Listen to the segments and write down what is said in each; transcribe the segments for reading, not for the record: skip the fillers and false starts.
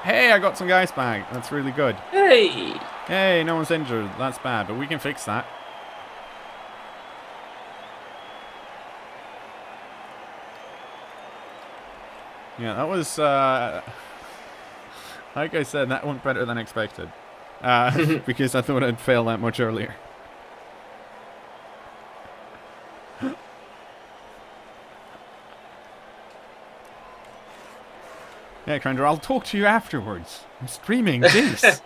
Hey, I got some guys back. That's really good. Hey! Hey, no one's injured. That's bad, but we can fix that. Yeah, that was, like I said, that went better than expected. Because I thought I'd fail that much earlier. Yeah, Crendor, I'll talk to you afterwards. I'm streaming this.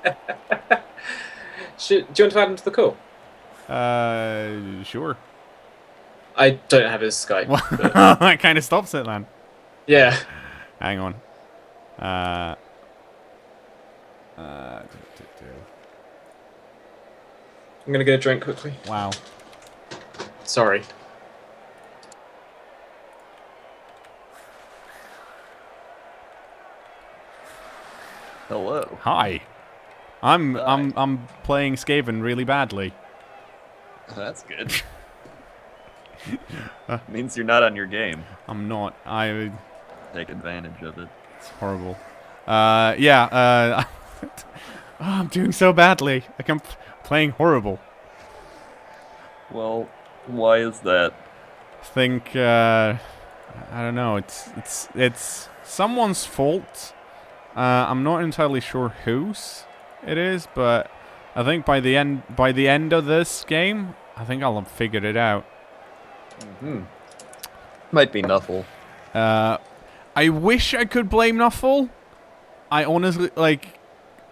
Do you want to add him to the call? Sure. I don't have his Skype. But... that kind of stops it then. Yeah. Hang on. I'm gonna get a drink quickly. Wow. Sorry. Hello. Hi. I'm playing Skaven really badly. That's good. Means you're not on your game. I'm not. Take advantage of it. It's horrible. Yeah. Oh, I'm doing so badly. Like I'm playing horrible. Well, why is that? I think I don't know. It's someone's fault. I'm not entirely sure whose it is, but I think by the end of this game, I think I'll have figured it out. Might be Nuffle. I wish I could blame Nuffle. I honestly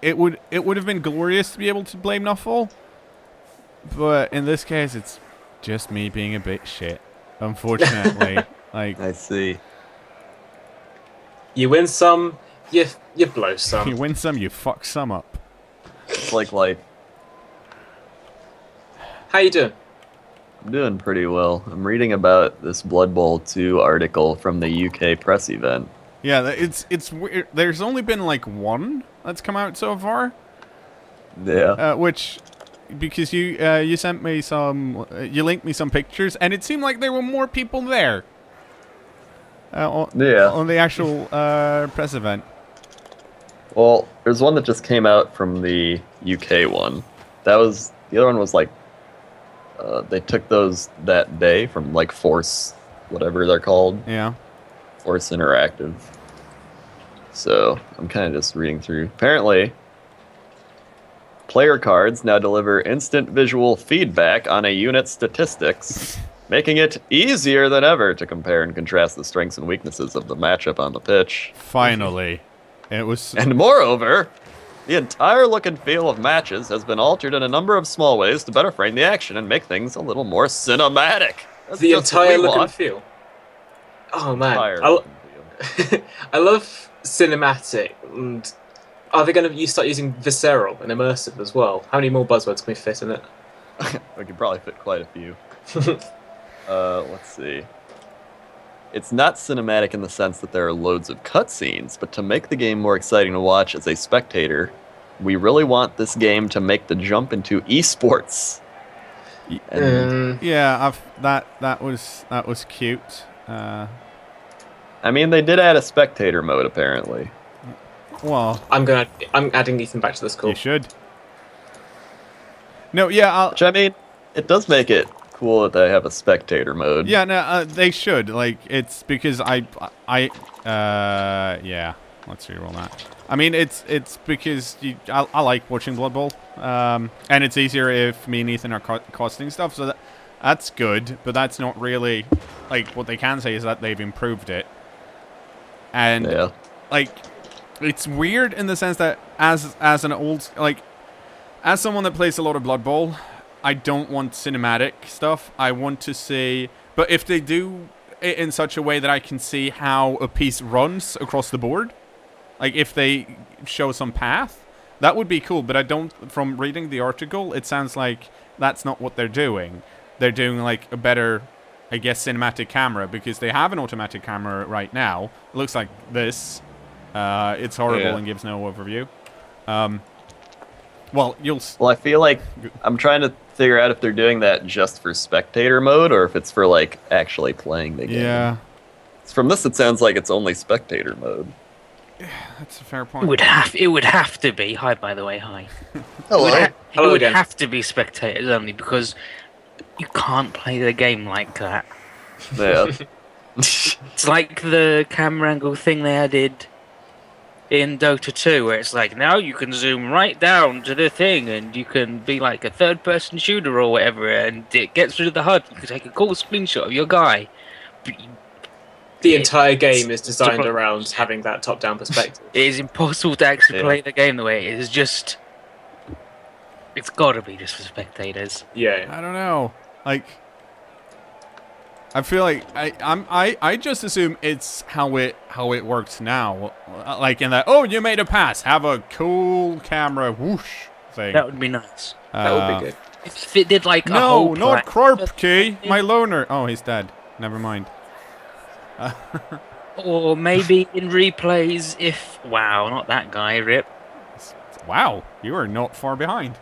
it would have been glorious to be able to blame Nuffle, but in this case, it's just me being a bit shit. Unfortunately, I see. You win some, you blow some. You win some, you fuck some up. It's like life. How you doing? I'm doing pretty well. I'm reading about this Blood Bowl 2 article from the UK press event. Yeah, it's weird. There's only been like one that's come out so far. Yeah. Which, because you sent me some, you linked me some pictures, and it seemed like there were more people there. On the actual press event. Well, there's one that just came out from the UK one. The other one was like, they took those that day from like Force, whatever they're called. Yeah. Force Interactive. So I'm kind of just reading through. Apparently, player cards now deliver instant visual feedback on a unit's statistics, making it easier than ever to compare and contrast the strengths and weaknesses of the matchup on the pitch. Finally. It was... And moreover, the entire look and feel of matches has been altered in a number of small ways to better frame the action and make things a little more cinematic. That's the just what entire we look and want. feel. Oh man, Look and feel. I love cinematic. And are they going to start using visceral and immersive as well? How many more buzzwords can we fit in it? We could probably fit quite a few. Let's see. It's not cinematic in the sense that there are loads of cutscenes, but to make the game more exciting to watch as a spectator, we really want this game to make the jump into esports. And, yeah, that was cute. I mean, they did add a spectator mode apparently. Well, I'm adding Ethan back to this call. You should. No, yeah, Which I mean, it does make it cool that they have a spectator mode. Yeah, no, they should. Like, it's because yeah, let's reroll that. I mean, it's because I like watching Blood Bowl, and it's easier if me and Ethan are costing stuff, so that's good. But that's not really like what they can say is that they've improved it, and Yeah. like it's weird in the sense that as an old as someone that plays a lot of Blood Bowl, I don't want cinematic stuff. I want to see... But if they do it in such a way that I can see how a piece runs across the board, like if they show some path, that would be cool. But I don't... From reading the article, it sounds like that's not what they're doing. They're doing like a better, I guess, cinematic camera, because they have an automatic camera right now. It looks like this. It's horrible and gives no overview. Well, I feel like I'm trying to figure out if they're doing that just for spectator mode or if it's for like actually playing the game. Yeah. From this, it sounds like it's only spectator mode. That's a fair It point. would have to be. Hi, by the way, hi. Hello. It Hello would again. have to be spectators only because you can't play the game like that. Yeah. It's like the camera angle thing they added in Dota 2, where it's like now you can zoom right down to the thing and you can be like a third-person shooter or whatever, and it gets rid of the HUD. You can take a cool screenshot of your guy. But The entire game is it's designed to- around having that top-down perspective. It is impossible to actually Yeah. play the game the way it is. Just it's got to be just for spectators. Yeah. I don't know. Like, I feel like I just assume it's how it works now. Like in that, oh, you made a pass. Have a cool camera whoosh thing. That would be nice. That would be good. If it did like a No, whole not pla- Krupke, my loner. Oh, he's dead. Never mind. Or maybe in replays, if wow, not that guy, rip. Wow, you are not far behind.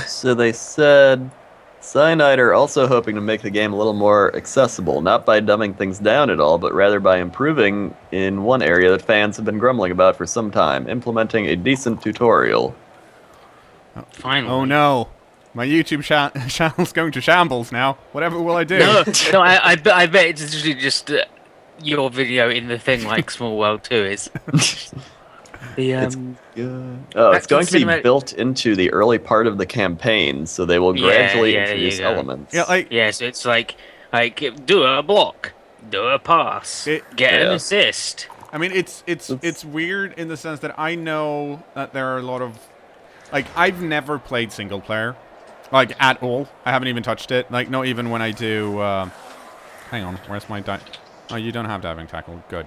So they said Cyanide are also hoping to make the game a little more accessible, not by dumbing things down at all, but rather by improving in one area that fans have been grumbling about for some time, implementing a decent tutorial. Finally. Oh no, my YouTube channel's going to shambles now. Whatever will I do? No, I bet it's literally just your video in the thing like Small World 2 is. The Oh, it's Back to going to be cinematic- built into the early part of the campaign, so they will Yeah, gradually yeah, there you introduce go. elements. Yeah, like yeah, so it's like do a block, do a pass, get an Yeah. assist. I mean, it's weird in the sense that I know that there are a lot of, like, I've never played single player, like, at all. I haven't even touched it. Like, not even when I do. Hang on, where's my Oh, you don't have diving tackle. Good.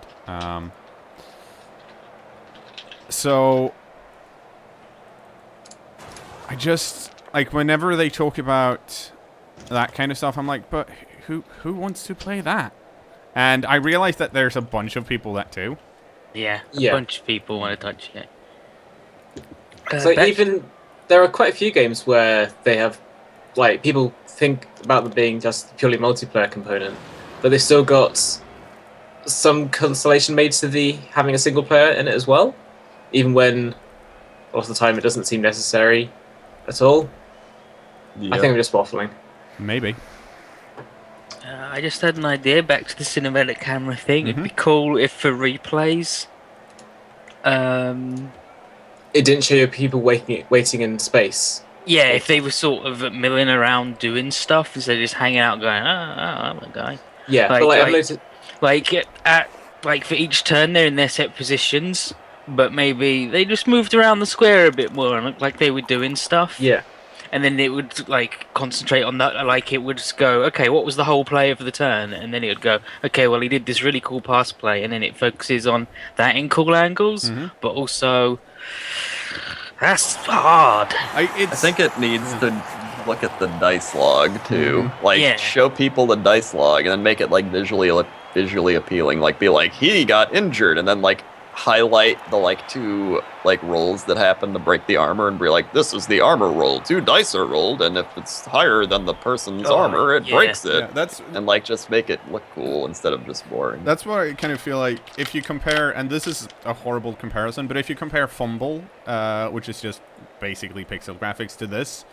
So I just like whenever they talk about that kind of stuff, I'm like, but who wants to play that? And I realize that there's a bunch of people that do. Yeah, a Yeah. bunch of people want to touch it. So Back- even there are quite a few games where they have, like, people think about them being just purely multiplayer component, but they've still got some consolation made to the having a single player in it as well, even when a lot of the time it doesn't seem necessary at all. I think I'm just waffling. Maybe. I just had an idea back to the cinematic camera thing. It'd be cool if for replays. It didn't show you people waiting in space. Yeah, if they were sort of milling around doing stuff instead of just hanging out going, I'm a guy. Yeah, Like- but like, I've like- noticed, Like for each turn they're in their set positions, but maybe they just moved around the square a bit more and looked like they were doing stuff. yeah, And then it would like concentrate on that, like it would just go, okay, what was the whole play of the turn? And then it would go, okay, well he did this really cool pass play, and then it focuses on that in cool angles, but also that's hard. I think it needs to look at the dice log too. Like Yeah. show people the dice log and then make it like visually appealing. Like be like he got injured and then like highlight the like two like rolls that happen to break the armor and be like this is the armor roll. 2 dice are rolled and if it's higher than the person's Oh, armor it yeah. breaks it. Yeah, that's And like just make it look cool instead of just boring. That's what I kind of feel like. If you compare, and this is a horrible comparison, but if you compare Fumble, which is just basically pixel graphics, to this,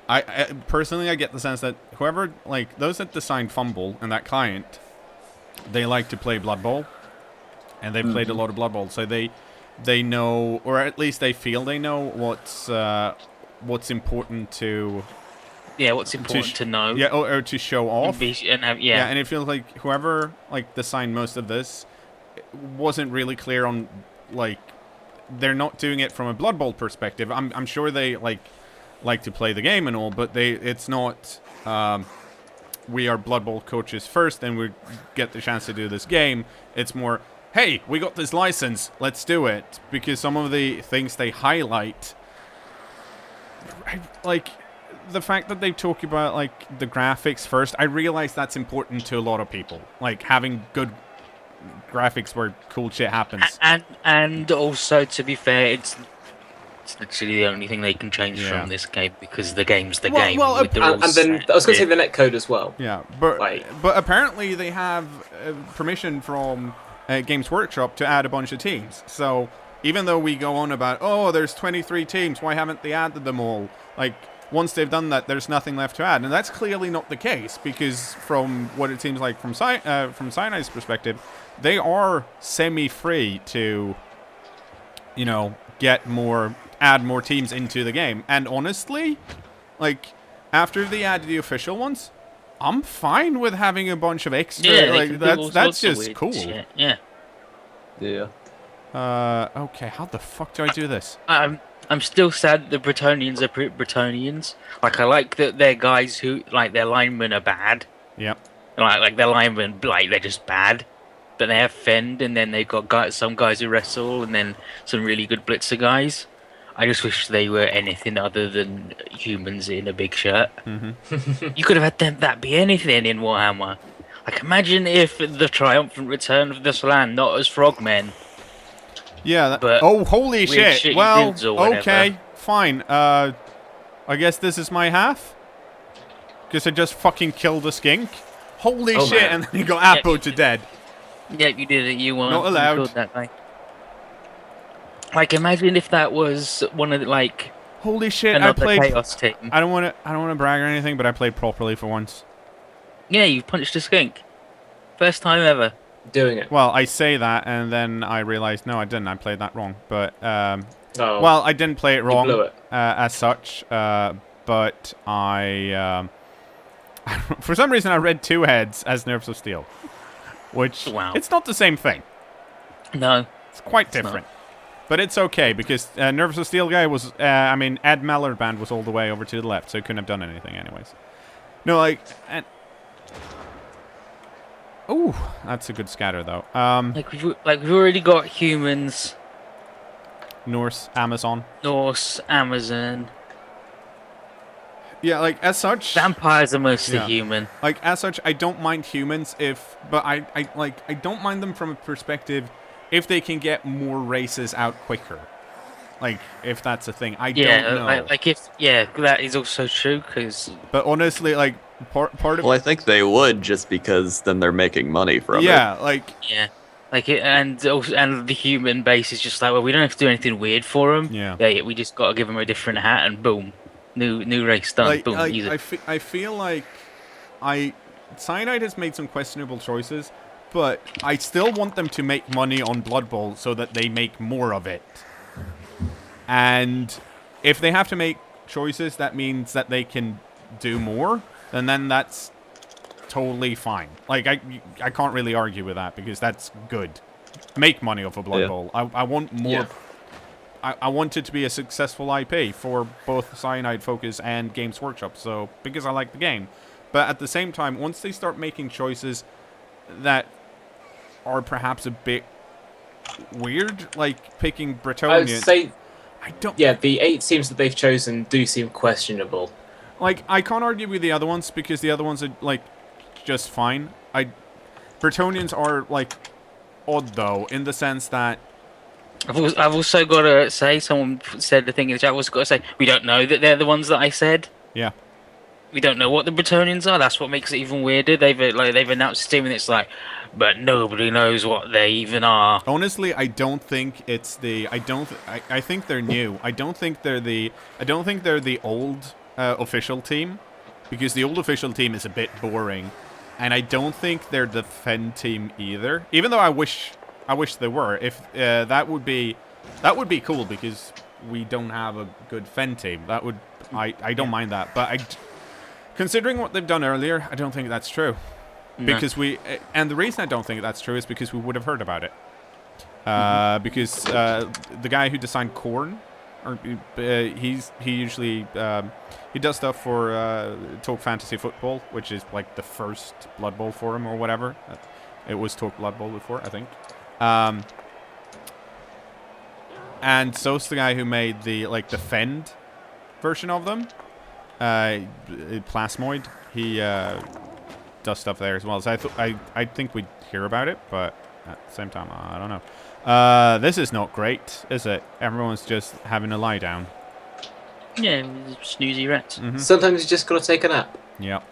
I personally I get the sense that whoever, like those that designed Fumble and that client, they like to play Blood Bowl, and they've played a lot of Blood Bowl, so they know, or at least they feel they know what's important to Yeah, what's important to know. yeah or to show off. Yeah. And it feels like whoever like designed most of this wasn't really clear on like they're not doing it from a Blood Bowl perspective. I'm sure they like to play the game and all, but it's not we are Blood Bowl coaches first and we get the chance to do this game. It's more, hey, we got this license, let's do it. Because some of the things they highlight, like the fact that they talk about like the graphics first, I realize that's important to a lot of people. Like having good graphics where cool shit happens. And also, to be fair, it's literally the only thing they can change Yeah. from this game because the game's the Well- game. well, with the and rules then set. I was going to Yeah. say the netcode as well. Yeah, but Like- but apparently they have permission from Games Workshop to add a bunch of teams. So even though we go on about, oh, there's 23 teams, why haven't they added them all? Like, once they've done that, there's nothing left to add. And that's clearly not the case, because from what it seems like from Cyanide's perspective, they are semi-free to, you know, add more teams into the game. And honestly, like, after they added the official ones, I'm fine with having a bunch of extra. Yeah, like, that's just cool. Shit. Yeah. Yeah. Okay, how the fuck do I do this? I'm still sad that the Bretonnians are Bretonnians. Like, I like that they're guys who, like, their linemen are bad. Yep. Like their linemen, like, they're just bad. But they have fend, and then they've got some guys who wrestle, and then some really good blitzer guys. I just wish they were anything other than humans in a big shirt. Mm-hmm. You could have had that be anything in Warhammer. Like, imagine if the triumphant return of this land, not as frogmen. Yeah. But oh, holy shit. shit Well, dudes or whatever. okay, fine. I guess this is my half. Because I just fucking killed a skink. Holy shit! Man. And then you got Apo to dead. Yeah, you did it. You won. Not allowed. You killed that guy. Like, imagine if that was one of the, like, Holy shit! I another played. chaos team. I don't want to brag or anything, but I played properly for once. Yeah, you punched a skink. First time ever. Doing it. Well, I say that, and then I realized no, I didn't. I played that wrong. But Oh. well, I didn't play it You wrong blew it. as such. But I for some reason I read two heads as Nerves of Steel, which Wow. it's not the same thing. No. It's quite not. different. But it's okay, because Nervous of Steel guy was, Ed Mallard band was all the way over to the left, so he couldn't have done anything anyways. No, like, ooh, that's a good scatter, though. We've already got humans, Norse, Amazon. Norse, Amazon. Yeah, like, as such... Vampires are mostly Yeah. human. Like, as such, I don't mind humans but I don't mind them from a perspective if they can get more races out quicker. Like, if that's a thing. I don't know. That is also true, because... But honestly, like, part of... Well, I think they would, just because then they're making money from it. Yeah, like... Yeah. Like, and the human base is just like, well, we don't have to do anything weird for them. Yeah. We just got to give them a different hat, and boom. New race done. Boom, easy. I feel like Cyanide has made some questionable choices, but I still want them to make money on Blood Bowl so that they make more of it. And if they have to make choices that means that they can do more, then that's totally fine. Like, I can't really argue with that, because that's good. Make money off of Blood Bowl. I want more... Yeah. I want it to be a successful IP for both Cyanide Focus and Games Workshop, so because I like the game. But at the same time, once they start making choices that are perhaps a bit weird, like picking Bretonnian... I would say, I don't... yeah, the 8 teams that they've chosen do seem questionable. Like, I can't argue with the other ones, because the other ones are, like, just fine. Bretonnians are, like, odd, though, in the sense that... I've also got to say, someone said the thing in the chat, I've also got to say, we don't know that they're the ones that I said. Yeah. We don't know what the Bretonnians are. That's what makes it even weirder. They've announced a team, and it's like, but nobody knows what they even are. Honestly, I don't think it's the... I think they're new. I don't think they're the old official team, because the old official team is a bit boring, and I don't think they're the Fen team either. Even though I wish they were. If that would be cool, because we don't have a good Fen team. That would... I don't mind that, but considering what they've done earlier, I don't think that's true. No. Because and the reason I don't think that's true is because we would have heard about it. Because the guy who designed Korn, he usually he does stuff for Talk Fantasy Football, which is like the first Blood Bowl forum or whatever. It was Talk Blood Bowl before, I think. And so's the guy who made the Fend version of them, Plasmoid. He does stuff there as well. So I think we'd hear about it, but at the same time, I don't know. This is not great, is it? Everyone's just having a lie down. Yeah, snoozy rats. Mm-hmm. Sometimes you just gotta take a nap. Yep.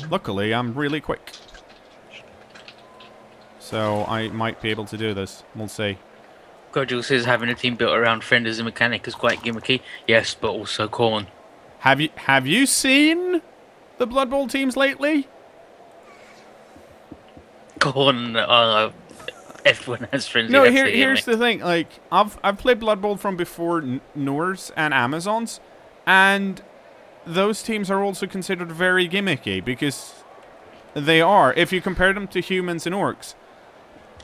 Luckily, I'm really quick. So I might be able to do this. We'll see. Codule says having a team built around Friend as a mechanic is quite gimmicky. Yes, but also corn. Have you seen the Blood Bowl teams lately? Corn, everyone has friends. No, here's the thing. Like, I've played Blood Bowl from before Cnoors and Amazons, and those teams are also considered very gimmicky because they are. If you compare them to humans and orcs.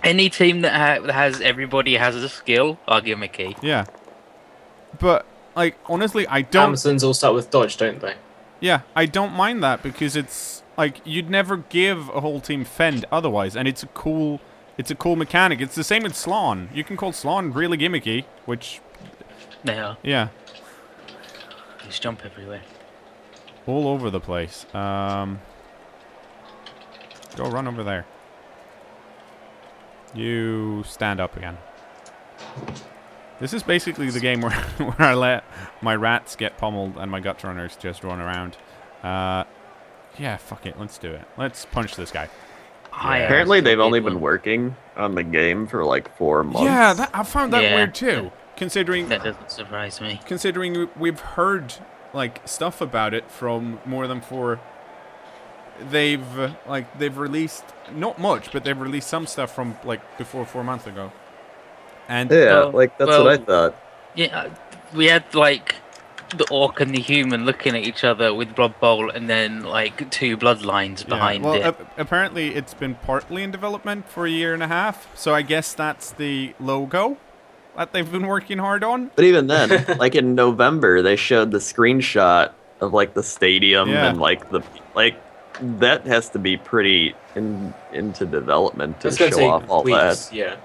Any team that has everybody has a skill are gimmicky. Yeah. But, like, honestly, I don't... Amazons all start with dodge, don't they? Yeah, I don't mind that because it's, like, you'd never give a whole team fend otherwise, and it's a cool mechanic. It's the same with Slann. You can call Slann really gimmicky, which... They are. Yeah. They just jump everywhere. All over the place. Go run over there. You stand up again. This is basically the game where I let my rats get pummeled and my gut runners just run around. Yeah, fuck it. Let's do it. Let's punch this guy. Apparently, they've only been working on the game for like 4 months. Yeah, I found that weird too. Considering that doesn't surprise me. Considering we've heard like stuff about it from more than 4. They've released not much, but they've released some stuff from like before 4 months ago. And yeah, that's what I thought. Yeah, we had like the orc and the human looking at each other with Blood Bowl, and then like 2 bloodlines behind it. Apparently, it's been partly in development for 1.5 years, so I guess that's the logo that they've been working hard on. But even then, like in November, they showed the screenshot of like the stadium and like that has to be pretty into development to show off all weeks, that. Yeah.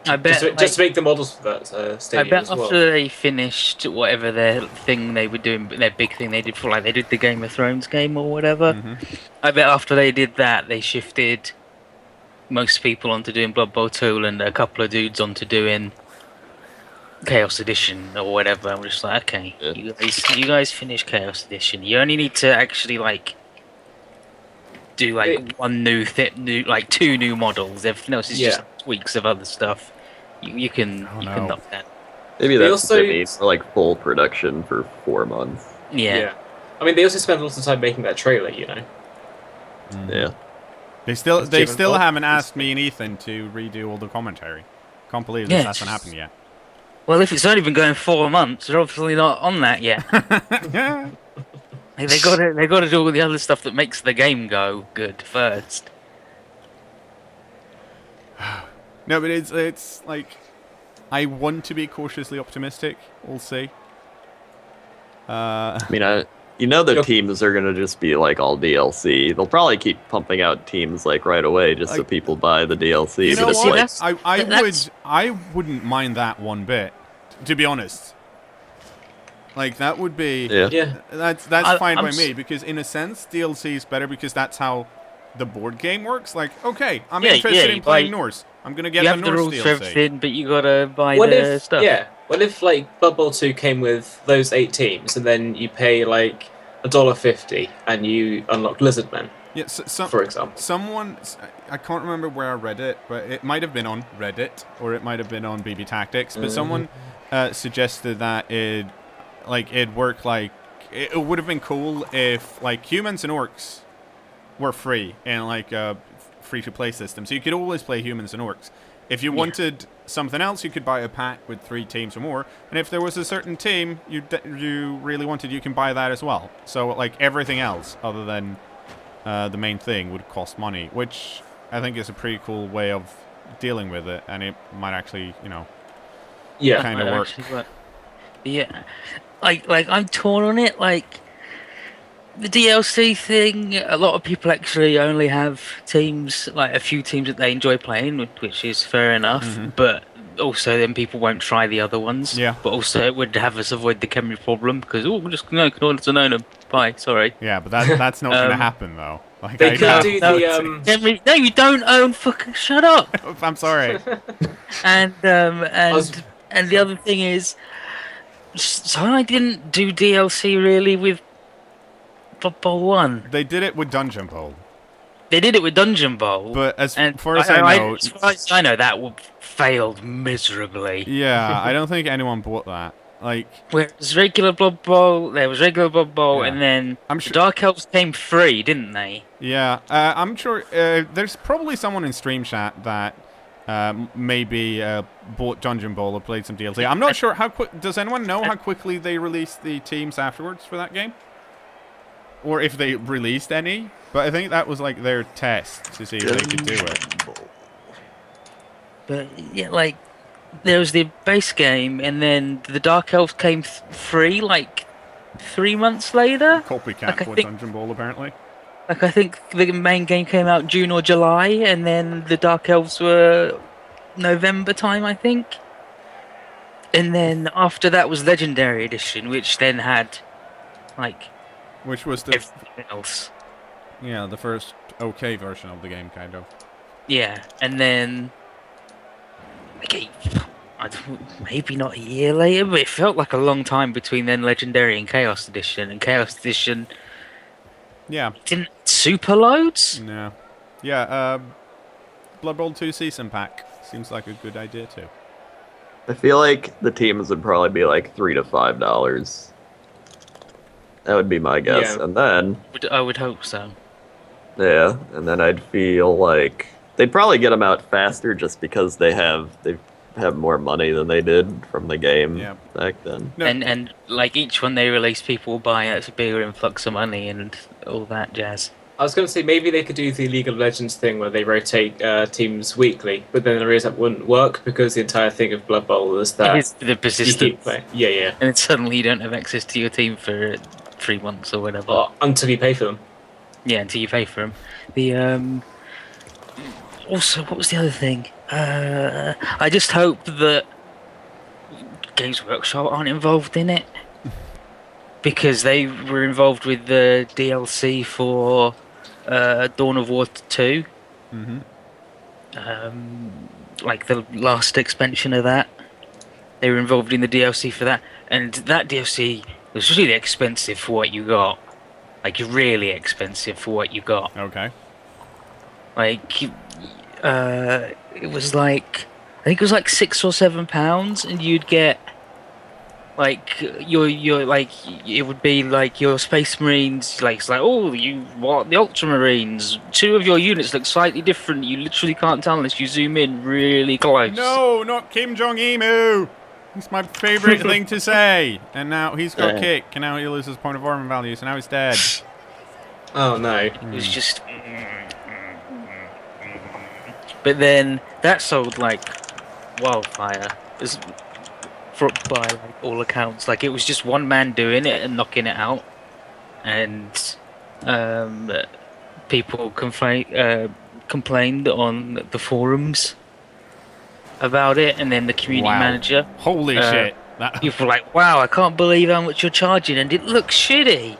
I bet just to make the models for that stadium. I bet as well. after they finished whatever their thing they were doing, their big thing they did for like they did the Game of Thrones game or whatever. I bet after they did that, they shifted most people onto doing Blood Bowl 2 and a couple of dudes onto doing Chaos Edition or whatever. I'm just like, okay, you guys finish Chaos Edition. You only need to actually like do like one new like 2 new models. Everything else is just tweaks of other stuff. You can knock that. Maybe that's what they need for like full production for 4 months. Yeah. I mean, they also spent lots of time making that trailer, you know. Yeah. They still haven't asked me and Ethan to redo all the commentary. Can't believe this hasn't happened yet. Well, if it's only been going 4 months, they're obviously not on that yet. They got to do all the other stuff that makes the game go good first. No, but it's like I want to be cautiously optimistic. We'll see. I mean, the teams are gonna just be like all DLC. They'll probably keep pumping out teams like right away just so people buy the DLC. You know what? Like, I wouldn't mind that one bit, to be honest. Like that would be that's fine by me because in a sense DLC is better because that's how the board game works. Like okay, I'm interested in playing Norse. I'm gonna get the Norse rules DLC. for everything, but you gotta buy the stuff. Yeah. What if like Blood Bowl 2 came with those 8 teams and then you pay like $1.50 and you unlock Lizardmen? Yeah, for example. Someone, I can't remember where I read it, but it might have been on Reddit or it might have been on BB Tactics. But someone suggested that it would have been cool if like humans and orcs were free in like a free-to-play system, so you could always play humans and orcs. If you wanted something else, you could buy a pack with 3 teams or more, and if there was a certain team you really wanted, you can buy that as well. So like everything else other than the main thing would cost money, which I think is a pretty cool way of dealing with it, and it might actually kind of work. Yeah, like I'm torn on it. Like the DLC thing, a lot of people actually only have teams, like a few teams that they enjoy playing, which is fair enough. But also, then people won't try the other ones. Yeah. But also, it would have us avoid the Khemri problem because we're just cKnoor to know them. Bye. Sorry. Yeah, but that's not going to happen though. Like, they could do the Khemri, no, you don't own. Fucking shut up. I'm sorry. And the other thing is, so I didn't do DLC really with Blood Bowl 1. They did it with Dungeon Bowl. They did it with Dungeon Bowl. But as and far as I know... as far as I know, that failed miserably. Yeah, I don't think anyone bought that. Like, Whereas regular Blood Bowl, there was regular Blood Bowl, Yeah. and then I'm the sure- Dark Elves came free, didn't they? yeah, I'm sure there's probably someone in Stream Chat that maybe bought Dungeon Bowl or played some DLC. I'm not sure how quick... Does anyone know how quickly they released the teams afterwards for that game? Or if they released any? But I think that was like their test to see if they could do it. But yeah, like there was the base game, and then the Dark Elves came free like 3 months later. Copycat Like, I with think- Dungeon Bowl, apparently. Like I think the main game came out June or July, and then the Dark Elves were November time, I think. And then after that was Legendary Edition, which then had like Which was the everything else. the first okay version of the game, kind of. Yeah, and then okay, maybe not a year later, but it felt like a long time between then Legendary and Chaos Edition, and Chaos Edition Yeah, didn't super loads. no. Yeah, Blood Bowl 2 Season Pack seems like a good idea, too. I feel like the teams would probably be like $3 to $5. That would be my guess. Yeah. And then, I would hope so. yeah, and then I'd feel like they'd probably get them out faster just because they have more money than they did from the game Yeah. back then. No. And like each one they release, people will buy it. It's a bigger influx of money and all that jazz. I was going to say maybe they could do the League of Legends thing where they rotate teams weekly, but then I realised that wouldn't work because the entire thing of Blood Bowl is that It's the you keep persistence, playing. Yeah. and then suddenly you don't have access to your team for 3 months or whatever. Or until you pay for them. Yeah, until you pay for them. The also, what was the other thing? I just hope that Games Workshop aren't involved in it, because they were involved with the DLC for Dawn of War 2. Mm-hmm. Like the last expansion of that. They were involved in the DLC for that, and that DLC was really expensive for what you got. Like really expensive for what you got. Okay. Like, it was like, I think it was like £6 or £7, and you'd get like your like it would be like your Space Marines. Like it's like, oh, you want the Ultramarines? 2 of your units look slightly different. You literally can't tell unless you zoom in really close. No, not Kim Jong-Emu! It's my favorite thing to say. And now he's got Yeah. kick, and now he loses point of armor value, so now he's dead. Oh no. It was just. But then that sold like wildfire. As by like all accounts, like it was just one man doing it and knocking it out, and people complained on the forums about it, and then the community Wow. manager. Holy shit. That, People were like, "Wow, I can't believe how much you're charging, and it looks shitty.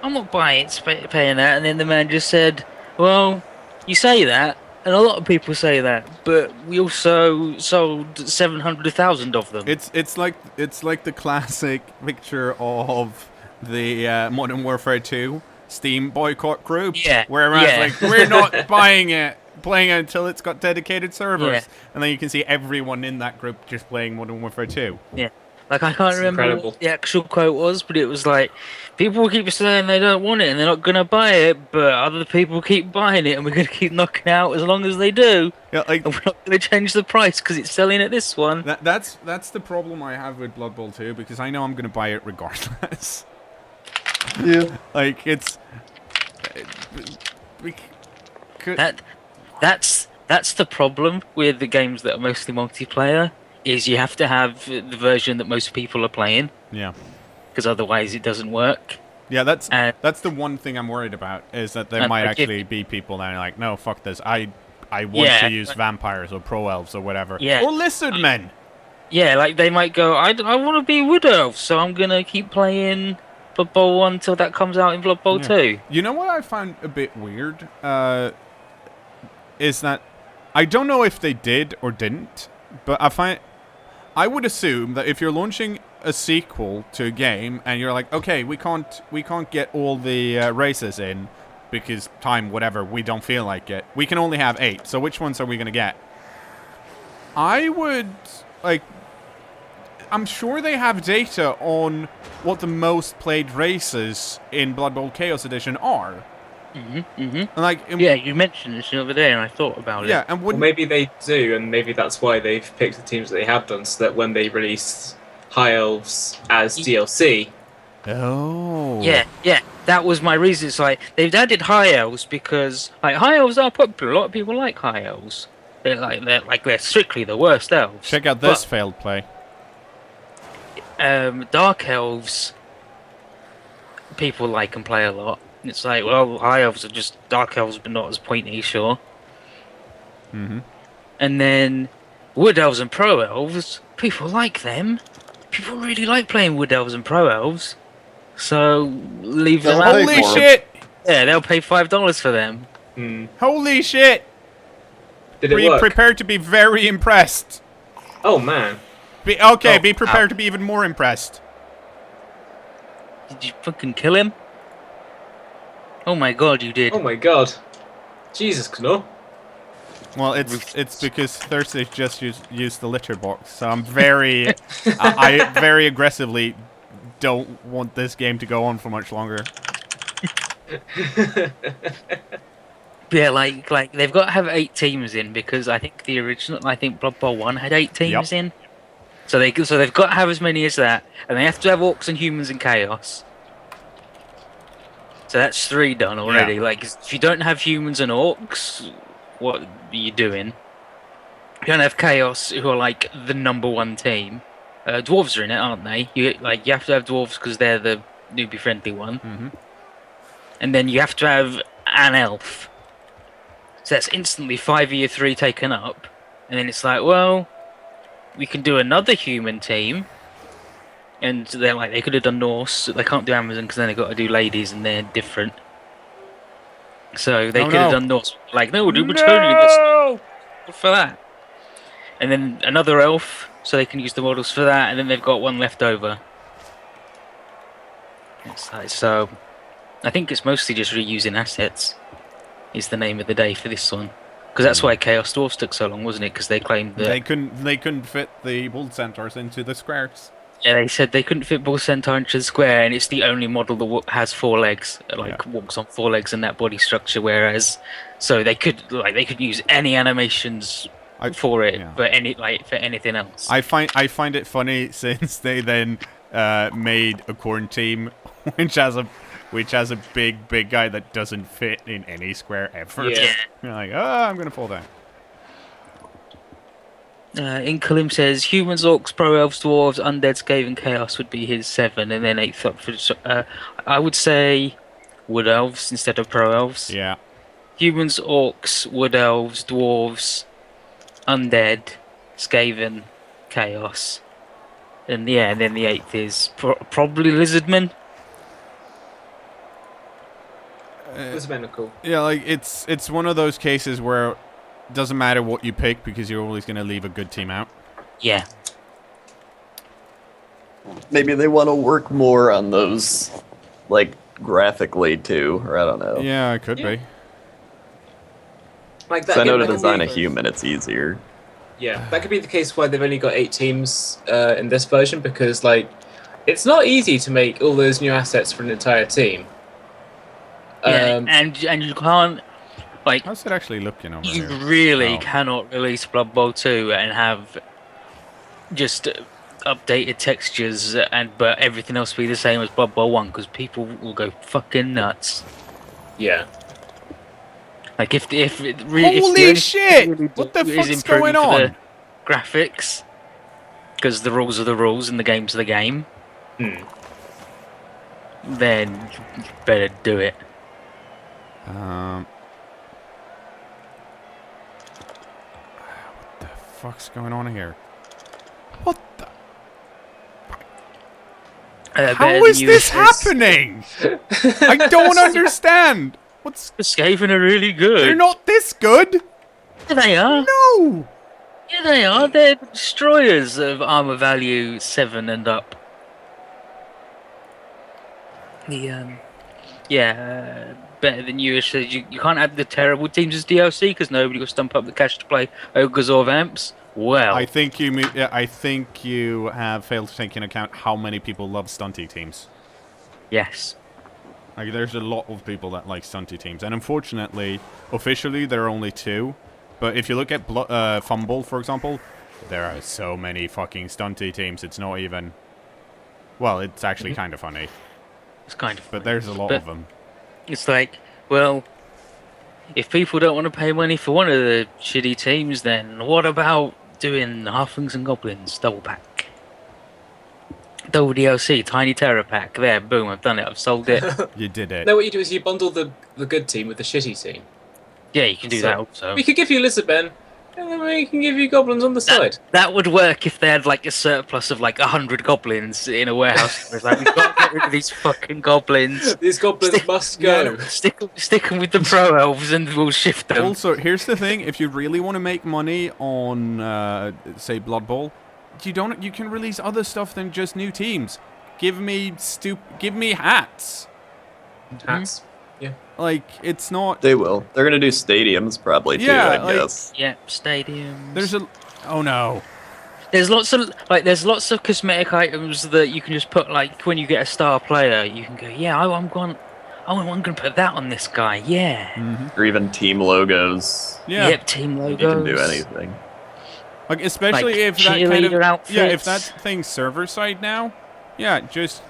I'm not buying it, paying that." And then the man just said, "Well, you say that, and a lot of people say that, but we also sold 700,000 of them." it's like the classic picture of the Modern Warfare 2 Steam boycott group. Yeah, Whereas yeah. like we're not buying it, playing it until it's got dedicated servers. Yeah. And then you can see everyone in that group just playing Modern Warfare 2. Yeah. Like, I can't remember incredible. what the actual quote was, but it was like, people keep saying they don't want it and they're not going to buy it, but other people keep buying it and we're going to keep knocking out as long as they do. Yeah, like And we're not going to change the price because it's selling at this one. that's the problem I have with Blood Bowl 2, because I know I'm going to buy it regardless. Yeah. Like it's That's the problem with the games that are mostly multiplayer, is you have to have the version that most people are playing, yeah. because otherwise it doesn't work. Yeah, that's And the one thing I'm worried about, is that there And might forgive- actually be people that are like, no, fuck this. I want Yeah, to use but- vampires or pro elves or whatever. Yeah. Or lizardmen. Yeah, like they might go, I want to be Wood Elf, so I'm going to keep playing Blood Bowl 1 until that comes out in Blood Bowl Yeah. 2. You know what I found a bit weird? Is that I don't know if they did or didn't, but I would assume that if you're launching a sequel to a game and you're like, okay, we can't get all the races in, because time, whatever, we don't feel like it. We can only have 8, so which ones are we going to get? I would, like... I'm sure they have data on what the most played races in Blood Bowl Chaos Edition are. And like, Yeah, you mentioned this the other day, and I thought about it. Yeah, and Well, maybe they do, and maybe that's why they've picked the teams that they have done, so that when they release High Elves as DLC... Oh. Yeah, that was my reason. It's like, they've added High Elves because, like, High Elves are popular. A lot of people like High Elves. They're strictly the worst elves. Check out this failed play. Dark Elves, people like and play a lot. It's like, well, High Elves are just Dark Elves, but not as pointy, sure. Mm-hmm. And then Wood Elves and Pro Elves, people like them. People really like playing Wood Elves and Pro Elves. So, leave them out. Holy shit! Yeah, they'll pay $5 for them. Holy shit! Did it work? Prepare to be very impressed. Oh, man. Be prepared to be even more impressed. Did you fucking kill him? Oh my god, you did. Oh my god. Jesus, cKnoor. Well, it's because Thursday just used the litter box, so I'm very... I very aggressively don't want this game to go on for much longer. Yeah, like they've got to have 8 teams in because I think Blood Bowl 1 had 8 teams in. So they've got to have as many as that, and they have to have orcs and humans and chaos. So that's 3 done already. Yeah. Like, if you don't have humans and orcs, what are you doing? You don't have chaos, who are like the #1 team. Dwarves are in it, aren't they? You have to have dwarves because they're the newbie friendly one. Mm-hmm. And then you have to have an elf. So that's instantly 5 of your 3 taken up. And then it's like, well, we can do another human team. And they're like, they could have done Norse. They can't do Amazon because then they've got to do ladies and they're different. So they could have done Norse. Like, no, we'll do Bretonnian. That's for that. And then another elf, so they can use the models for that. And then they've got 1 left over. It's like, so I think it's mostly just reusing assets is the name of the day for this one. Because that's why Chaos Dwarfs took so long, wasn't it? Because they claimed that they couldn't fit the bull centaurs into the squares. Yeah, they said they couldn't fit Bull Centaur into the square, and it's the only model that has 4 legs, walks on 4 legs and that body structure. Whereas, so they could use any animations for it, for anything else. I find it funny since they then made a corn team, which has a big guy that doesn't fit in any square ever. Yeah. You're like, I'm gonna fall down. Inkalim says humans, orcs, pro elves, dwarves, undead, Skaven, chaos would be his 7, and then 8th up for. I would say wood elves instead of pro elves. Yeah. Humans, orcs, wood elves, dwarves, undead, Skaven, chaos, and then the 8th is probably lizardmen. Lizardmen are cool. Yeah, like it's one of those cases where. Doesn't matter what you pick because you're always going to leave a good team out. Yeah. Maybe they want to work more on those, like, graphically, too, or I don't know. Yeah, it could be. Like that. I know to design a human, it's easier. Yeah, that could be the case why they've only got 8 teams in this version, because, like, it's not easy to make all those new assets for an entire team. Yeah, and you can't. Like, how's it actually looking over you here? really cannot release Blood Bowl 2 and have just updated textures but everything else be the same as Blood Bowl 1 because people will go fucking nuts. Yeah. Like if it really, holy shit! What the fuck's going on? The graphics, because the rules are the rules and the game's the game. Then you better do it. What the fuck's going on here? What the? How is this happening? I don't understand. What's the Skaven are really good. They're not this good. Yeah, they are. No. Yeah, they are. They're destroyers of armor value 7 and up. better than you. So you can't add the terrible teams as DLC because nobody will stump up the cash to play ogres or vamps. Well, I think you have failed to take into account how many people love stunty teams. yes. Like, there's a lot of people that like stunty teams, and unfortunately, officially there are only 2. But if you look at Fumble, for example, there are so many fucking stunty teams. It's not even. Well, it's actually kind of funny, It's kind of. but there's a lot of them. It's like, well, if people don't want to pay money for one of the shitty teams, then what about doing Halflings and Goblins double pack? Double DLC, Tiny Terror pack. There, boom, I've done it. I've sold it. You did it. No, what you do is you bundle the good team with the shitty team. Yeah, you can do that also. We could give you Lizardmen, and then we can give you Goblins on the side. That would work if they had like a surplus of like 100 goblins in a warehouse. It's like, we've got to get rid of these fucking goblins. These Goblins must go. Stick them with the pro elves and we'll shift them. Also, here's the thing: if you really want to make money on, say, Blood Bowl, you can release other stuff than just new teams. Give me hats. Hats. Yeah. Like, it's not. They will. They're gonna do stadiums probably too. Yeah, I like- guess. Yeah, stadiums. There's a. Oh no. There's lots of cosmetic items that you can just put, like when you get a star player, you can go, yeah, I'm going to put that on this guy. Yeah. Or even team logos. Yeah. Yep, team logos. You can do anything. Like, especially Like if that kind of cheerleader outfits. yeah, if that thing's server side now, yeah, just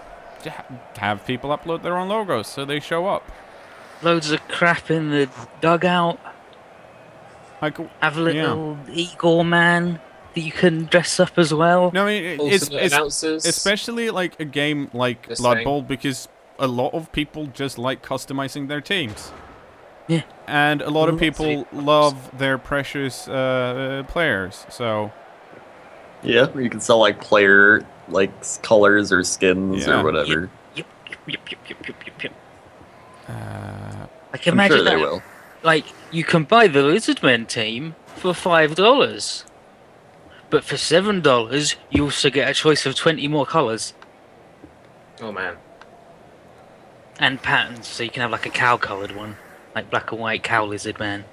have people upload their own logos so they show up. Loads of crap in the dugout. Like, Have a little Igor man that you can dress up as well. no, I mean, Alternate announcers. especially like a game like Just Blood saying. Bowl, because a lot of people just like customizing their teams. Yeah. And a lot of Mhm. people love their precious players, so Yeah, or you can sell like player colors or skins Yeah. or whatever. Yep. Like I'm imagine sure they that. will. Like you can buy the Lizardmen team for $5, but for $7 you also get a choice of 20 more colors Oh man. and patterns. So you can have like a cow-colored one, like black and white cow Lizardman.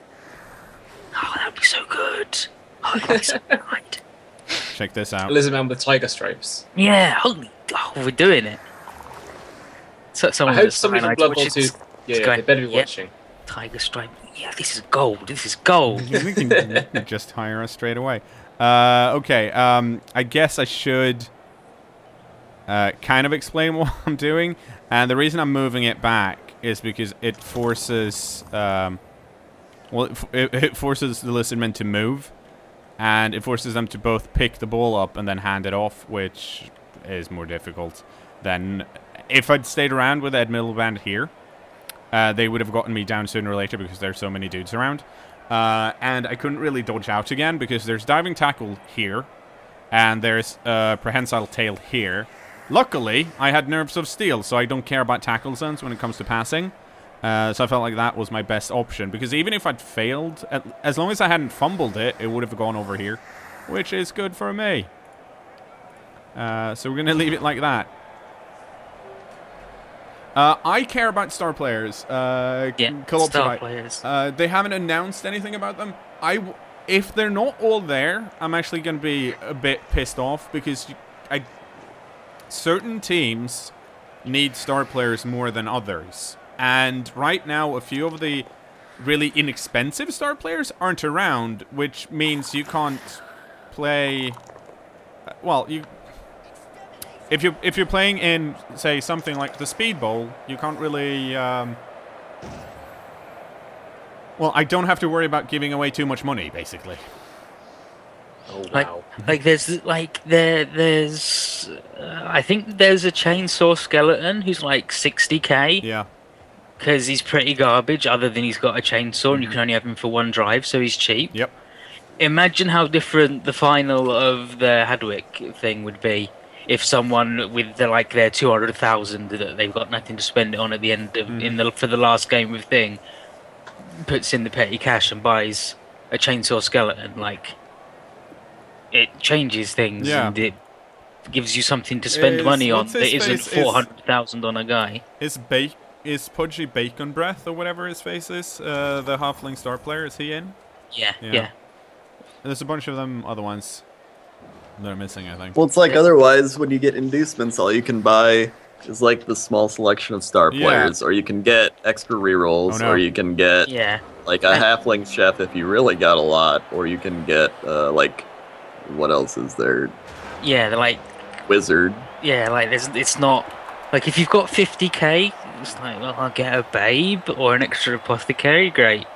Oh, that'd be so good. Oh, that'd be so good. check this out. Lizardman with tiger stripes. Yeah, holy, we're doing it. So I someone hope that's somebody from fine, Blood Bowl watch 2. it. Yeah, going, they better be yep. watching. Tiger stripe. Yeah, this is gold. This is gold. You can just hire us straight away. Okay, I guess I should kind of explain what I'm doing. And the reason I'm moving it back is because it forces... it forces the Lizardmen to move. And it forces them to both pick the ball up and then hand it off, which is more difficult than... If I'd stayed around with Ed Miliband here, they would have gotten me down sooner or later because there's so many dudes around. And I couldn't really dodge out again because there's diving tackle here, and there's prehensile tail here. Luckily, I had nerves of steel, so I don't care about tackle zones when it comes to passing. So I felt like that was my best option, because even if I'd failed, as long as I hadn't fumbled it, it would have gone over here, which is good for me. So we're going to leave it like that. I care about star players. Co-op star tonight. players. They haven't announced anything about them. If they're not all there, I'm actually going to be a bit pissed off, because certain teams need star players more than others. And right now, a few of the really inexpensive star players aren't around, which means you can't play... Well, if you're playing in, say, something like the Speed Bowl, you can't really... Well, I don't have to worry about giving away too much money, basically. Oh Like, wow. there's I think there's a chainsaw skeleton who's like 60k Yeah. because he's pretty garbage, other than he's got a chainsaw and you can only have him for one drive, so he's cheap. Yep. Imagine how different the final of the Hadwick thing would be if someone with their 200,000 that they've got nothing to spend it on at the end of for the last game of thing puts in the petty cash and buys a chainsaw skeleton. Like, it changes things, Yeah. and it gives you something to spend Is- money on what's that his isn't face? 400,000 on a guy. Is is Pudgy Bacon Breath or whatever his face is? The halfling star player, is he in? Yeah. There's a bunch of them other ones that are missing, I think. Well, it's like otherwise, when you get inducements, all you can buy is like the small selection of star players, or you can get extra rerolls, or you can get like a halfling chef if you really got a lot, or you can get like what else is there? Yeah, they're like wizard. Yeah, like it's not like if you've got 50k, it's like, well, I'll get a babe or an extra apothecary, great.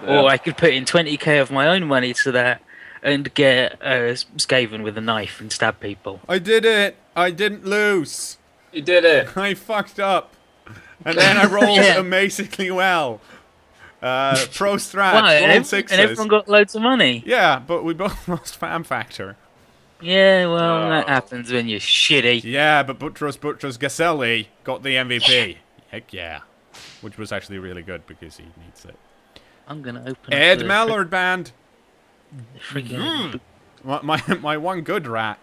Yeah. Or I could put in 20k of my own money to that and get a Skaven with a knife and stab people. I did it! I didn't lose! You did it! I fucked up! And then I rolled amazingly well. Pro strat, rolled sixes. And everyone got loads of money. Yeah, but we both lost Fan Factor. Yeah, well, that happens when you're shitty. Yeah, but Butros Gaselli got the MVP. Heck yeah. Which was actually really good because he needs it. I'm gonna open Ed up Mallard Band. Freaking My one good rat.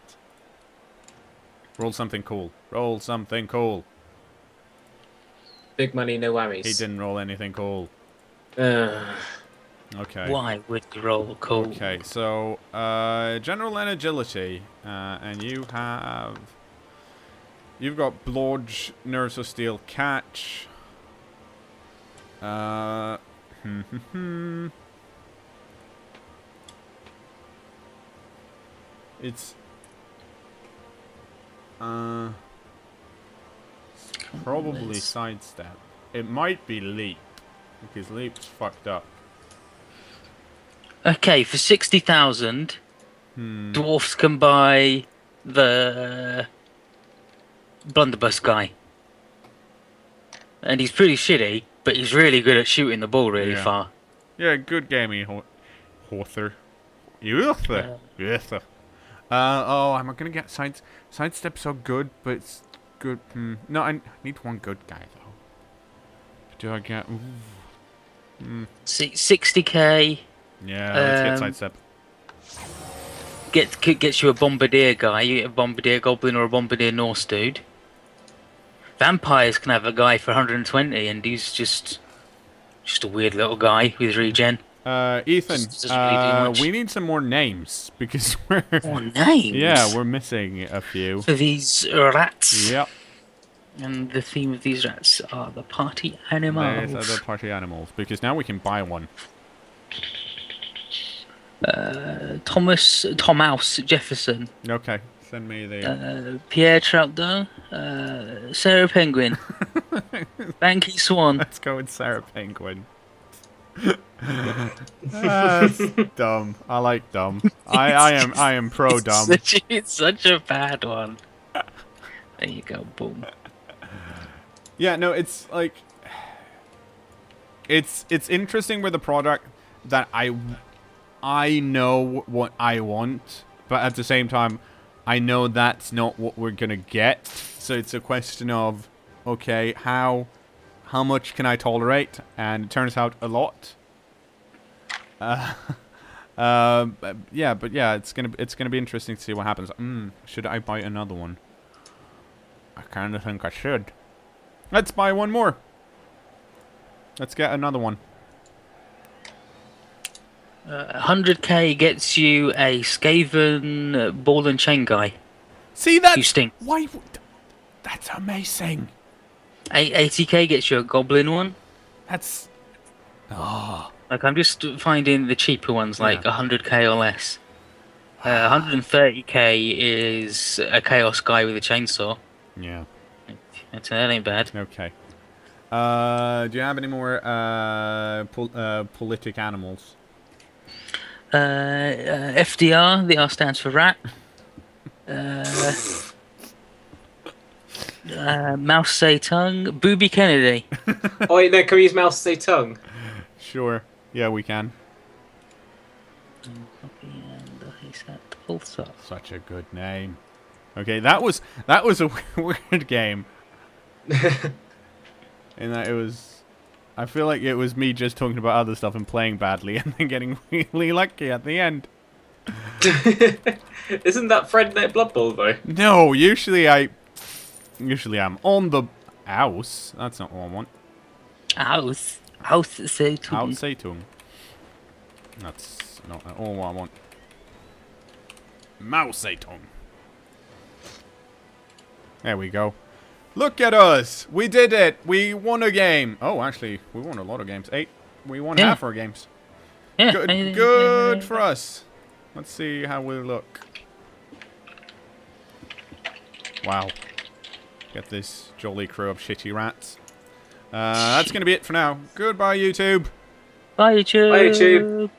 Roll something cool. Roll something cool. Big money, no whammies. He didn't roll anything cool. Okay. Why would you roll cool? Okay, so general and agility, and you've got Blodge, Nurse of Steel, Catch. It's probably sidestep. It might be leap because leap's fucked up. Okay, for 60,000, dwarfs can buy the blunderbuss guy, and he's pretty shitty, but he's really good at shooting the ball really far. Yeah, good gaming, Author. Oh, am I gonna get sidestep? So good, but it's good. No, I need one good guy though. Do I get? 60k. Yeah, let's get sidestep. Gets you a bombardier guy. You get a bombardier goblin or a bombardier Norse dude. Vampires can have a guy for 120, and he's just a weird little guy with regen. Ethan, we need some more names because we're more names. Yeah, we're missing a few for these rats. Yep. And the theme of these rats are the party animals. These are the party animals because now we can buy one. Thomas Jefferson. Okay, send me the Pierre Troutdale, Sarah Penguin, Banky Swan. Let's go with Sarah Penguin. That's dumb. I like dumb. I am pro dumb. It's such a bad one. There you go, boom. Yeah, no, it's like it's interesting with a product that I know what I want, but at the same time, I know that's not what we're gonna get. So it's a question of, okay, how much can I tolerate? And it turns out a lot. Yeah, it's gonna be interesting to see what happens. Should I buy another one? I kind of think I should. Let's buy one more. Let's get another one. 100k gets you a Skaven ball and chain guy. See that? You stink. Why? That's amazing. 80k gets you a goblin one. That's. Like I'm just finding the cheaper ones, like 100k or less. 130k is a chaos guy with a chainsaw. Yeah. That ain't bad. Okay. Do you have any more politic animals? FDR, the R stands for rat. Mouse say tongue. Booby Kennedy. Oh wait, no, can we use mouse say tongue? Sure. Yeah, we can. Such a good name. Okay, that was a weird game. In that it was, I feel like it was me just talking about other stuff and playing badly, and then getting really lucky at the end. Isn't that Fred Net Blood Bowl though? No, usually I'm on the house. That's not what I want. Auszeitung. Auszeitung. That's not at all what I want. Mauszeitung. There we go. Look at us! We did it! We won a game! Oh, actually, we won a lot of games. 8. We won half our games. Yeah. Good for us. Let's see how we look. Wow. Get this jolly crew of shitty rats. That's going to be it for now. Goodbye, YouTube. Bye, YouTube. Bye, YouTube.